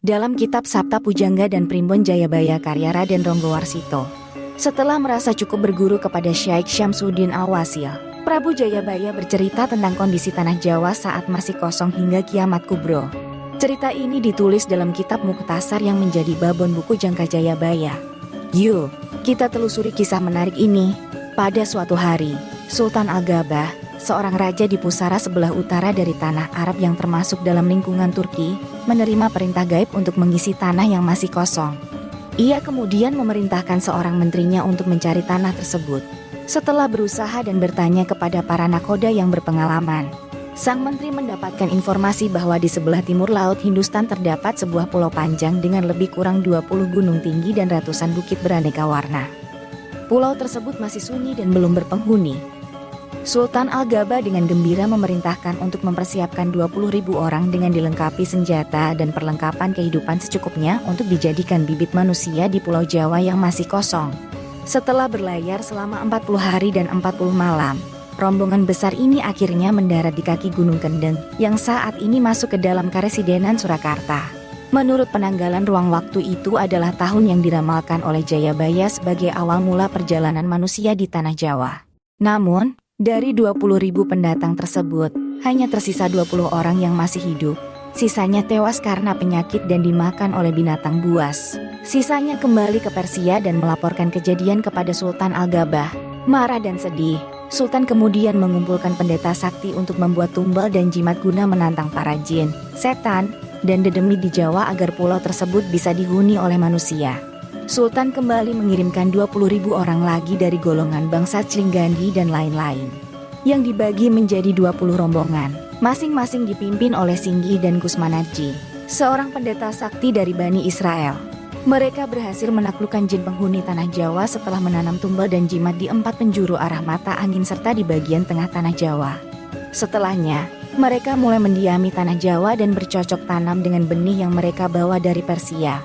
dalam kitab Sabta Pujangga dan Primbon Jayabaya karya Raden Ronggowarsito. Setelah merasa cukup berguru kepada Syaikh Syamsuddin Al-Wasil, Prabu Jayabaya bercerita tentang kondisi tanah Jawa saat masih kosong hingga kiamat kubro. Cerita ini ditulis dalam kitab Mukhtasar yang menjadi babon buku Jangka Jayabaya. Yuk, kita telusuri kisah menarik ini. Pada suatu hari, Sultan Al-Gabah, seorang raja di pusara sebelah utara dari tanah Arab yang termasuk dalam lingkungan Turki, menerima perintah gaib untuk mengisi tanah yang masih kosong. Ia kemudian memerintahkan seorang menterinya untuk mencari tanah tersebut. Setelah berusaha dan bertanya kepada para nakhoda yang berpengalaman, sang menteri mendapatkan informasi bahwa di sebelah timur laut Hindustan terdapat sebuah pulau panjang dengan lebih kurang 20 gunung tinggi dan ratusan bukit beraneka warna. Pulau tersebut masih sunyi dan belum berpenghuni. Sultan Al-Gabah dengan gembira memerintahkan untuk mempersiapkan 20.000 orang dengan dilengkapi senjata dan perlengkapan kehidupan secukupnya untuk dijadikan bibit manusia di Pulau Jawa yang masih kosong. Setelah berlayar selama 40 hari dan 40 malam, rombongan besar ini akhirnya mendarat di kaki Gunung Kendeng yang saat ini masuk ke dalam Karesidenan Surakarta. Menurut penanggalan ruang waktu itu adalah tahun yang diramalkan oleh Jayabaya sebagai awal mula perjalanan manusia di tanah Jawa. Namun, dari 20.000 pendatang tersebut, hanya tersisa 20 orang yang masih hidup. Sisanya tewas karena penyakit dan dimakan oleh binatang buas. Sisanya kembali ke Persia dan melaporkan kejadian kepada Sultan Al-Gabah. Marah dan sedih, Sultan kemudian mengumpulkan pendeta sakti untuk membuat tumbal dan jimat guna menantang para jin, setan, dan dedemit di Jawa agar pulau tersebut bisa dihuni oleh manusia. Sultan kembali mengirimkan 20.000 orang lagi dari golongan bangsa Clinggandi dan lain-lain, yang dibagi menjadi 20 rombongan, masing-masing dipimpin oleh Singgi dan Kusmanadji, seorang pendeta sakti dari Bani Israel. Mereka berhasil menaklukkan jin penghuni tanah Jawa setelah menanam tumbal dan jimat di 4 penjuru arah mata angin serta di bagian tengah tanah Jawa. Setelahnya, mereka mulai mendiami tanah Jawa dan bercocok tanam dengan benih yang mereka bawa dari Persia.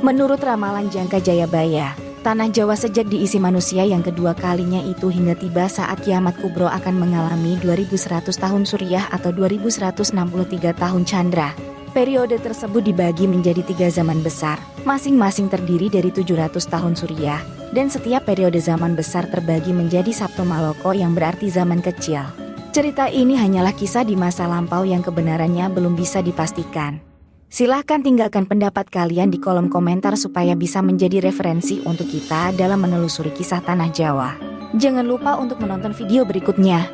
Menurut ramalan Jangka Jayabaya, tanah Jawa sejak diisi manusia yang kedua kalinya itu hingga tiba saat kiamat kubro akan mengalami 2100 tahun Suriah atau 2163 tahun Chandra. Periode tersebut dibagi menjadi 3 zaman besar, masing-masing terdiri dari 700 tahun Suriah, dan setiap periode zaman besar terbagi menjadi Sabto Maloko yang berarti zaman kecil. Cerita ini hanyalah kisah di masa lampau yang kebenarannya belum bisa dipastikan. Silahkan tinggalkan pendapat kalian di kolom komentar supaya bisa menjadi referensi untuk kita dalam menelusuri kisah tanah Jawa. Jangan lupa untuk menonton video berikutnya.